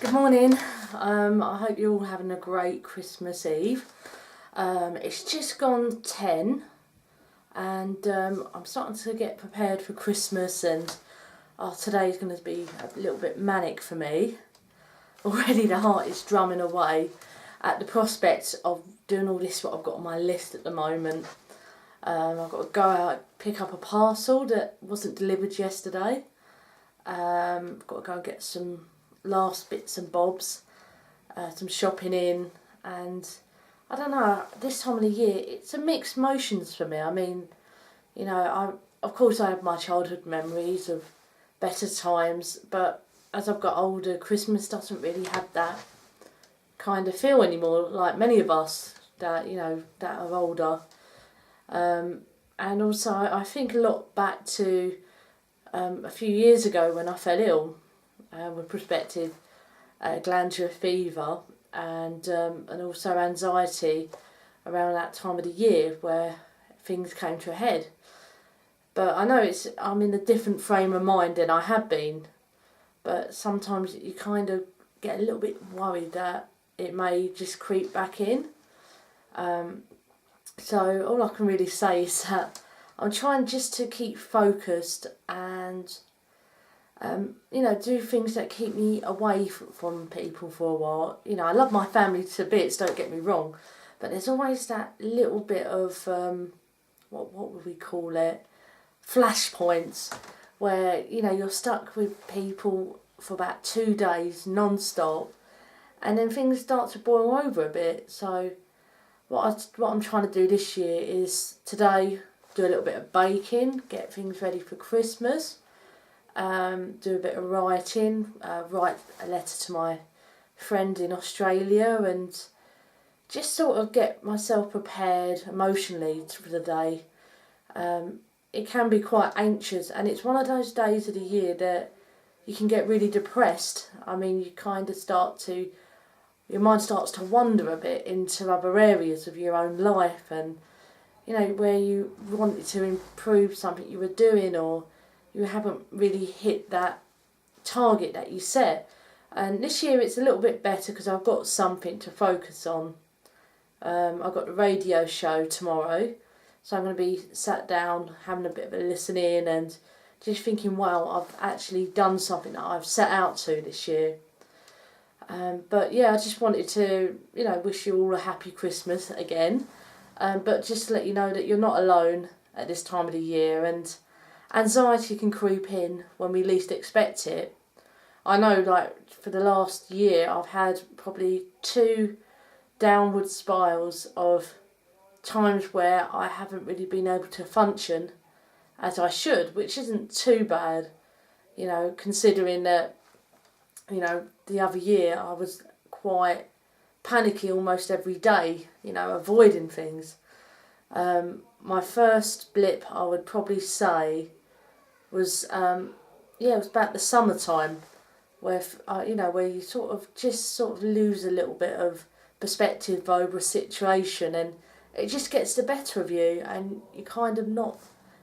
Good morning. I hope you're all having a great Christmas Eve. It's just gone 10 and I'm starting to get prepared for Christmas, and today's going to be a little bit manic for me. Already the heart is drumming away at the prospect of doing all this what I've got on my list at the moment. I've got to go out, pick up a parcel that wasn't delivered yesterday. I've got to go and get some last bits and bobs, some shopping in, and I don't know, this time of the year it's a mixed emotions for me. I mean, of course I have my childhood memories of better times, but as I've got older, Christmas doesn't really have that kind of feel anymore, like many of us that are older. And also I think a lot back to a few years ago when I fell ill with prospective glandular fever and also anxiety around that time of the year where things came to a head. But I know I'm in a different frame of mind than I have been, but sometimes you kind of get a little bit worried that it may just creep back in. So all I can really say is that I'm trying just to keep focused and do things that keep me away from people for a while. I love my family to bits, don't get me wrong, but there's always that little bit of, what would we call it, flashpoints, where, you're stuck with people for about 2 days non-stop, and then things start to boil over a bit. So what I'm trying to do this year is today do a little bit of baking, get things ready for Christmas. Do a bit of writing, write a letter to my friend in Australia, and just sort of get myself prepared emotionally for the day. It can be quite anxious, and it's one of those days of the year that you can get really depressed. I mean, you kind of your mind starts to wander a bit into other areas of your own life, and where you wanted to improve something you were doing, or you haven't really hit that target that you set. And this year it's a little bit better because I've got something to focus on. I've got the radio show tomorrow, so I'm going to be sat down having a bit of a listen in and just thinking, wow, I've actually done something that I've set out to this year. But yeah, I just wanted to, wish you all a happy Christmas again. But just to let you know that you're not alone at this time of the year, and anxiety can creep in when we least expect it. I know, like, for the last year I've had probably 2 downward spirals of times where I haven't really been able to function as I should, which isn't too bad, considering that, the other year I was quite panicky almost every day, avoiding things. My first blip, I would probably say, was it was about the summertime, where where you sort of lose a little bit of perspective over a situation, and it just gets the better of you, and you kind of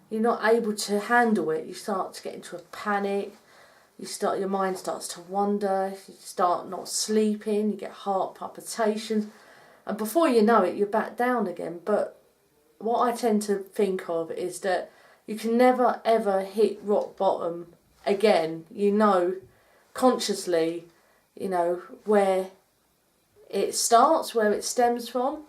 you're not able to handle it. You start to get into a panic. Your mind starts to wander. You start not sleeping. You get heart palpitations, and before you know it, you're back down again. But what I tend to think of is that you can never ever hit rock bottom again. Consciously, where it starts, where it stems from.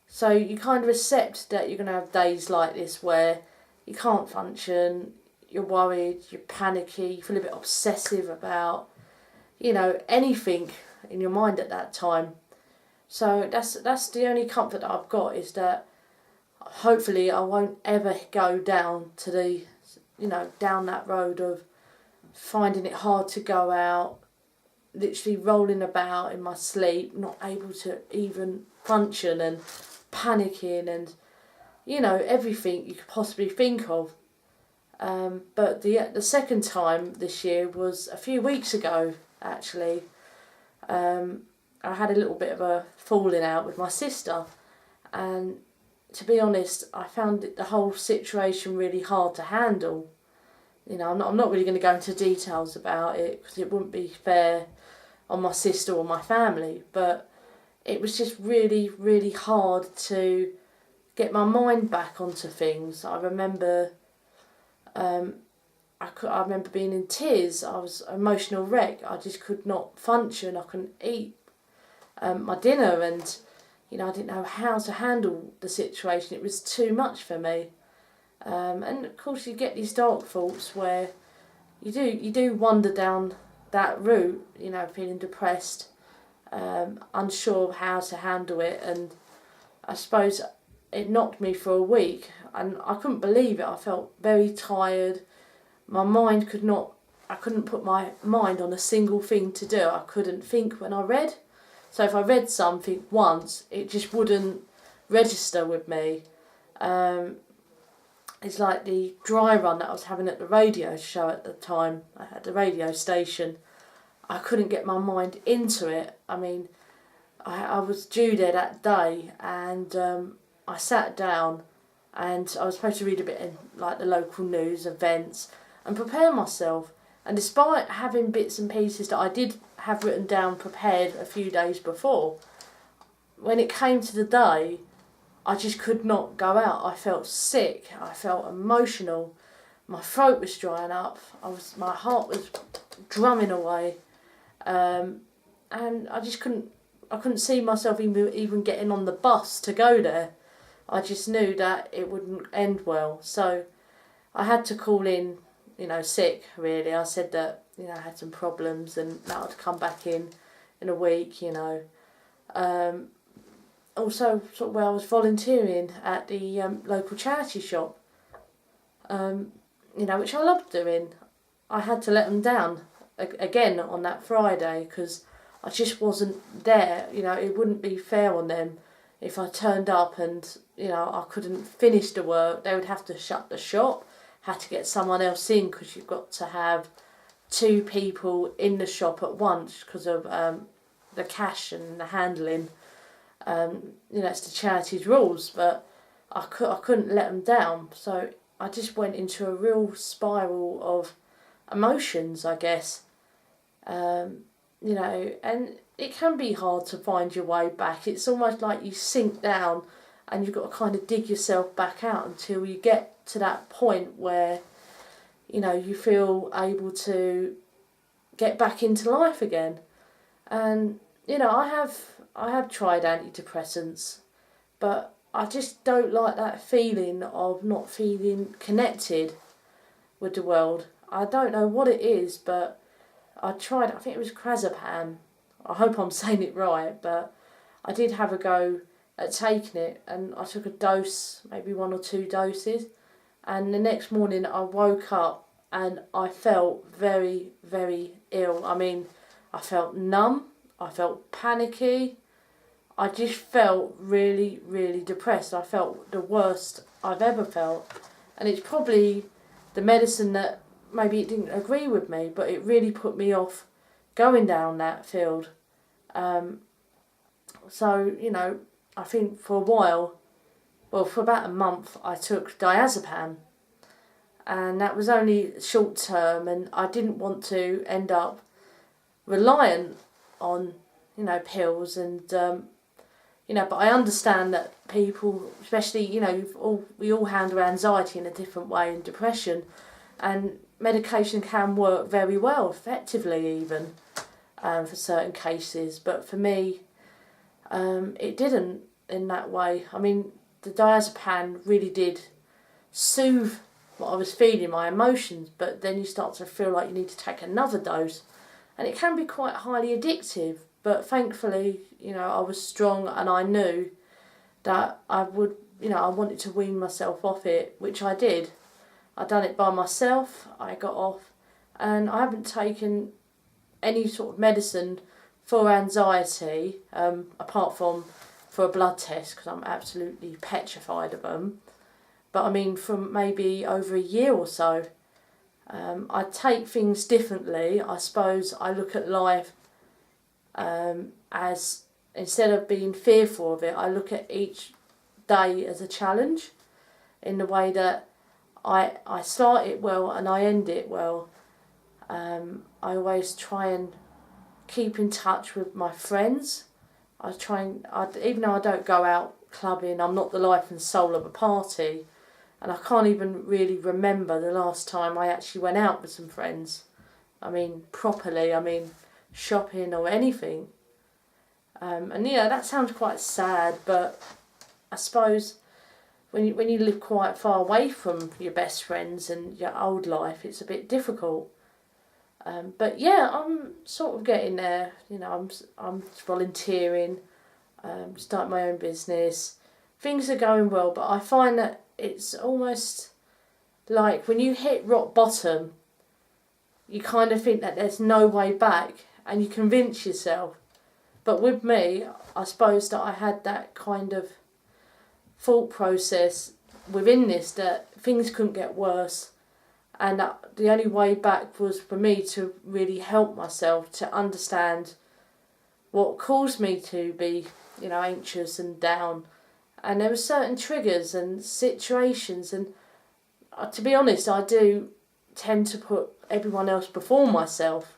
So you kind of accept that you're going to have days like this where you can't function, you're worried, you're panicky, you feel a bit obsessive about, anything in your mind at that time. So that's the only comfort that I've got, is that hopefully I won't ever go down to down that road of finding it hard to go out, literally rolling about in my sleep, not able to even function, and panicking, and everything you could possibly think of. But the second time this year was a few weeks ago, actually. I had a little bit of a falling out with my sister, and to be honest, I found the whole situation really hard to handle. I'm not really going to go into details about it because it wouldn't be fair on my sister or my family, but it was just really, really hard to get my mind back onto things. I remember I remember being in tears. I was an emotional wreck. I just could not function. I couldn't eat my dinner, and I didn't know how to handle the situation. It was too much for me. And of course, you get these dark thoughts where you do wander down that route. Feeling depressed, unsure of how to handle it, and I suppose it knocked me for a week, and I couldn't believe it. I felt very tired. My mind I couldn't put my mind on a single thing to do. I couldn't think when I read. So if I read something once, it just wouldn't register with me. It's like the dry run that I was having at the radio show at the time. I had the radio station. I couldn't get my mind into it. I mean, I was due there that day, and I sat down, and I was supposed to read a bit in like the local news, events, and prepare myself. And despite having bits and pieces that I did have written down, prepared a few days before, when it came to the day, I just could not go out. I felt sick. I felt emotional. My throat was drying up. My heart was drumming away, and I just couldn't. I couldn't see myself even getting on the bus to go there. I just knew that it wouldn't end well. So I had to call in, sick, really. I said that, I had some problems and that I'd come back in a week, Also, sort of where I was volunteering at the local charity shop, which I loved doing. I had to let them down again on that Friday because I just wasn't there. It wouldn't be fair on them if I turned up and, I couldn't finish the work. They would have to shut the shop, had to get someone else in because you've got to have 2 people in the shop at once because of the cash and the handling. It's the charity's rules, but I couldn't let them down. So I just went into a real spiral of emotions, I guess. And it can be hard to find your way back. It's almost like you sink down and you've got to kind of dig yourself back out until you get to that point where, you feel able to get back into life again. And, I have tried antidepressants, but I just don't like that feeling of not feeling connected with the world. I don't know what it is, but I tried, I think it was Crazapam. I hope I'm saying it right, but I did have a go at taking it, and I took a dose, maybe 1 or 2 doses, and the next morning I woke up and I felt very, very ill. I mean, I felt numb, I felt panicky, I just felt really, really depressed. I felt the worst I've ever felt, and it's probably the medicine that maybe it didn't agree with me, but it really put me off going down that field. So, I think for a while, for about a month, I took diazepam, and that was only short term, and I didn't want to end up reliant on, pills, and, but I understand that people, especially, we all handle anxiety in a different way and depression, and medication can work very well, effectively even, for certain cases. But for me, it didn't in that way. I mean, the diazepam really did soothe what I was feeling, my emotions, but then you start to feel like you need to take another dose, and it can be quite highly addictive. But thankfully, I was strong, and I knew that I would, I wanted to wean myself off it, which I did. I done it by myself, I got off, and I haven't taken any sort of medicine for anxiety, apart from for a blood test, because I'm absolutely petrified of them. But I mean, from maybe over a year or so, I take things differently. I suppose I look at life as, instead of being fearful of it, I look at each day as a challenge, in the way that I start it well and I end it well. I always try and keep in touch with my friends. Even though I don't go out clubbing, I'm not the life and soul of a party. And I can't even really remember the last time I actually went out with some friends. I mean, properly, shopping or anything. And yeah, that sounds quite sad, but I suppose when you live quite far away from your best friends and your old life, it's a bit difficult. But yeah, I'm sort of getting there. I'm volunteering, starting my own business. Things are going well, but I find that it's almost like when you hit rock bottom, you kind of think that there's no way back, and you convince yourself. But with me, I suppose that I had that kind of thought process within this, that things couldn't get worse, and that the only way back was for me to really help myself to understand what caused me to be, anxious and down. And there were certain triggers and situations, and to be honest, I do tend to put everyone else before myself.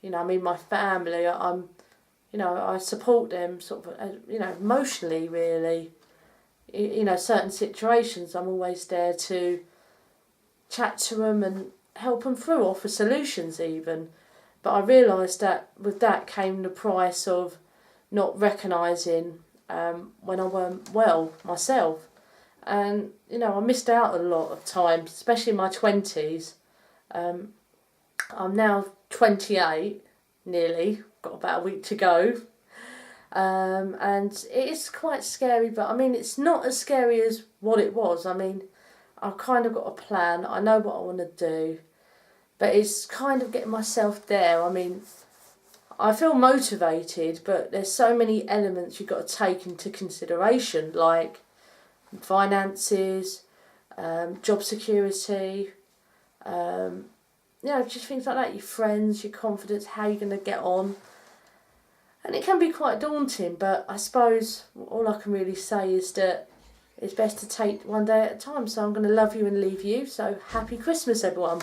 My family, I support them sort of, emotionally, really. Certain situations, I'm always there to chat to them and help them through, offer solutions even. But I realised that with that came the price of not recognising when I weren't well myself. And, I missed out a lot of times, especially in my 20s. I'm now 28, nearly, got about a week to go. And it is quite scary, but it's not as scary as what it was. I've kind of got a plan, I know what I want to do, but it's kind of getting myself there. I feel motivated, but there's so many elements you've got to take into consideration, like finances, job security, just things like that, your friends, your confidence, how you're going to get on. And it can be quite daunting, but I suppose all I can really say is that it's best to take one day at a time. So I'm going to love you and leave you. So happy Christmas, everyone.